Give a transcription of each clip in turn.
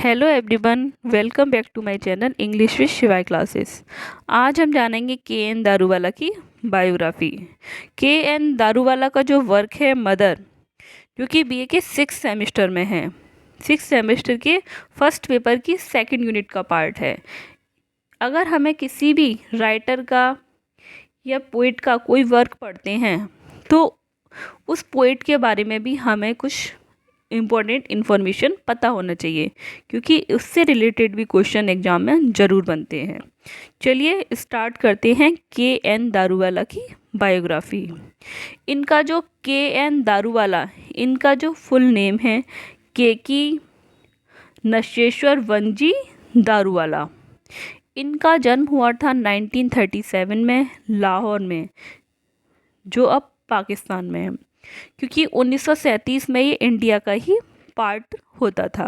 Hello everyone, welcome back to my channel English with Shivay classes. आज हम जानेंगे के एन दारूवाला की बायोग्राफी। के एन दारूवाला का जो वर्क है मदर, जो कि बीए के 6 सेमेस्टर में है, 6 सेमेस्टर के फर्स्ट पेपर की सेकंड यूनिट का पार्ट है। अगर हमें किसी भी राइटर का या पोइट का कोई वर्क पढ़ते हैं तो उस पोइट के बारे में भी हमें कुछ इम्पोर्टेंट इन्फॉर्मेशन पता होना चाहिए, क्योंकि उससे रिलेटेड भी क्वेश्चन एग्जाम में ज़रूर बनते हैं। चलिए स्टार्ट करते हैं के एन दारूवाला की बायोग्राफी। इनका जो के एन दारूवाला, इनका जो फुल नेम है केकी नशेश्वर वंजी दारूवाला। इनका जन्म हुआ था 1937 में लाहौर में, जो अब पाकिस्तान में है, क्योंकि 1937 में ये इंडिया का ही पार्ट होता था।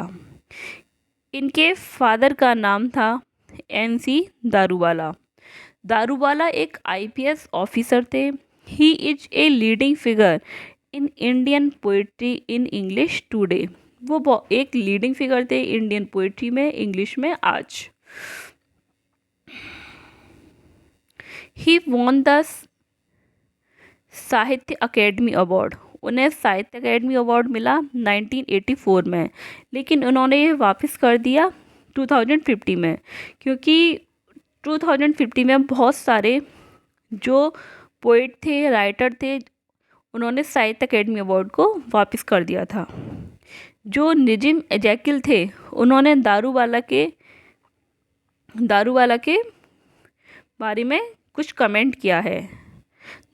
इनके फादर का नाम था NC दारूवाला। दारूवाला एक IPS ऑफिसर थे। He is a leading figure in Indian poetry in English today. वो एक लीडिंग फिगर थे इंडियन पोइट्री में, इंग्लिश में आज। ही वॉन द साहित्य अकेडमी अवार्ड। उन्हें साहित्य अकेडमी अवार्ड मिला 1984 में, लेकिन उन्होंने ये वापस कर दिया 2050 में, क्योंकि 2050 में बहुत सारे जो पोइट थे, राइटर थे, उन्होंने साहित्य अकेडमी अवार्ड को वापस कर दिया था। जो नजीम एजेकिल थे, उन्होंने दारूवाला के बारे में कुछ कमेंट किया है।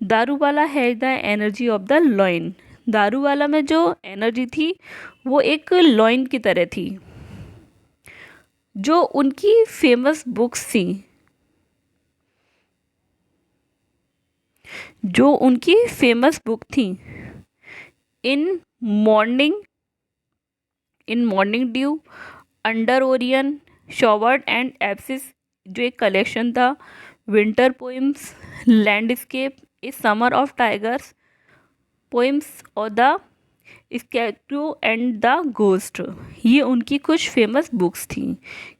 दारूवाला है the energy of the lion. Daruwalla में जो एनर्जी थी वो एक लॉइन की तरह थी। जो उनकी फेमस बुक्स थी, बुक थी in morning dew, under Orion, showered and एब्सिस जो एक कलेक्शन था, winter poems, landscape, a summer of tigers, poems और the scarecrow and the ghost, ये उनकी कुछ फेमस बुक्स थी।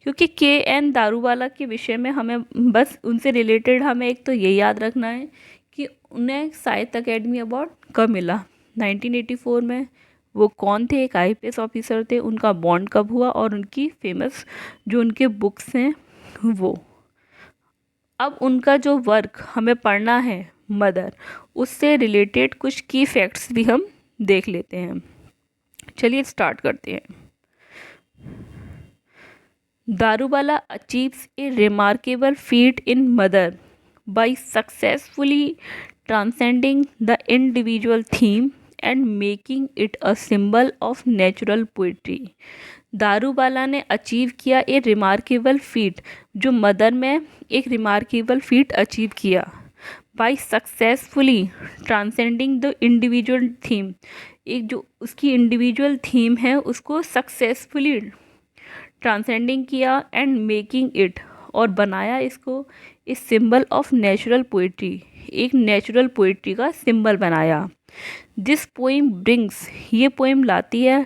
क्योंकि के एन दारूवाला के विषय में हमें बस उनसे रिलेटेड हमें एक तो ये याद रखना है कि उन्हें साहित्य अकेडमी अवार्ड कब मिला, 1984 में। वो कौन थे, एक IPS ऑफिसर थे, उनका बॉन्ड कब हुआ, और उनकी फेमस जो उनके बुक्स हैं वो। अब उनका जो वर्क हमें पढ़ना है मदर, उससे रिलेटेड कुछ की फैक्ट्स भी हम देख लेते हैं। चलिए स्टार्ट करते हैं। Daruwalla achieves a remarkable feat in mother by successfully transcending the individual theme and making it a symbol of natural poetry. Daruwalla ने अचीव किया ए रिमार्केबल फीट, जो मदर में एक रिमार्केबल फीट अचीव किया, by successfully transcending the individual theme. एक जो उसकी individual theme है उसको सक्सेसफुली ट्रांसेंडिंग किया, एंड मेकिंग इट, और बनाया इसको, इस सिंबल ऑफ नेचुरल पोइट्री, एक नेचुरल पोइट्री का सिंबल बनाया। दिस पोइम ब्रिंग्स, ये पोइम लाती है,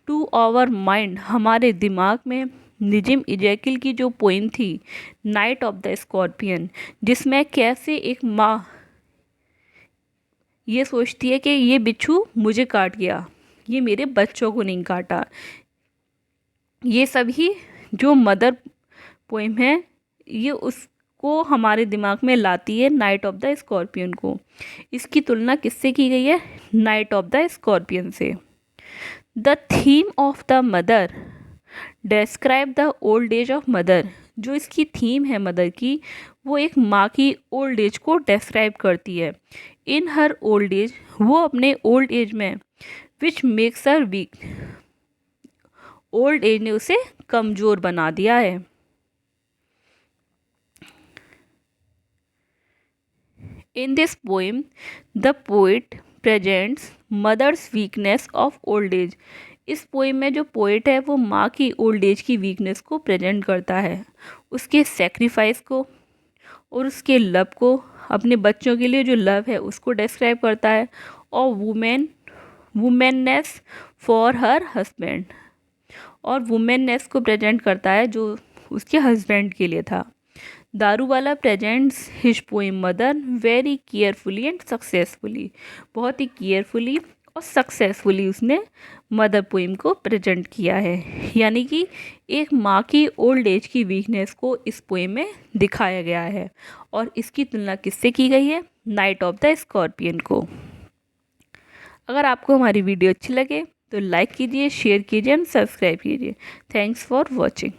टू आवर माइंड, हमारे दिमाग में, नजीम एजेकिल की जो पोइम थी नाइट ऑफ द स्कॉर्पियन, जिसमें कैसे एक माँ ये सोचती है कि ये बिच्छू मुझे काट गया, ये मेरे बच्चों को नहीं काटा। ये सभी जो मदर पोइम है, ये उसको हमारे दिमाग में लाती है, नाइट ऑफ द स्कॉर्पियन को। इसकी तुलना किससे की गई है? नाइट ऑफ द स्कॉर्पियन से। The theme of the mother describe the old age of mother. जो इसकी थीम है मदर की, वो एक माँ की ओल्ड एज को डिस्क्राइब करती है। इन हर ओल्ड एज, वो अपने ओल्ड एज में, which makes her weak, old age ने उसे कमज़ोर बना दिया है। In this poem the poet presents mother's weakness of old age. इस पोएम में जो पोइट है वो माँ की ओल्ड एज की वीकनेस को प्रेजेंट करता है, उसके सेक्रीफाइस को और उसके लव को, अपने बच्चों के लिए जो लव है उसको डिस्क्राइब करता है, और वुमेननेस फॉर हर हस्बैंड, और वुमेननेस को प्रेजेंट करता है जो उसके हस्बैंड के लिए था। Daruwalla presents his poem mother very carefully and successfully. बहुत ही केयरफुली और सक्सेसफुली उसने मदर पोएम को प्रेजेंट किया है। यानी कि एक माँ की ओल्ड एज की वीकनेस को इस पोएम में दिखाया गया है और इसकी तुलना किससे की गई है? नाइट ऑफ द स्कॉर्पियन को। अगर आपको हमारी वीडियो अच्छी लगे तो लाइक कीजिए, शेयर कीजिए एंड सब्सक्राइब कीजिए। Thanks for watching.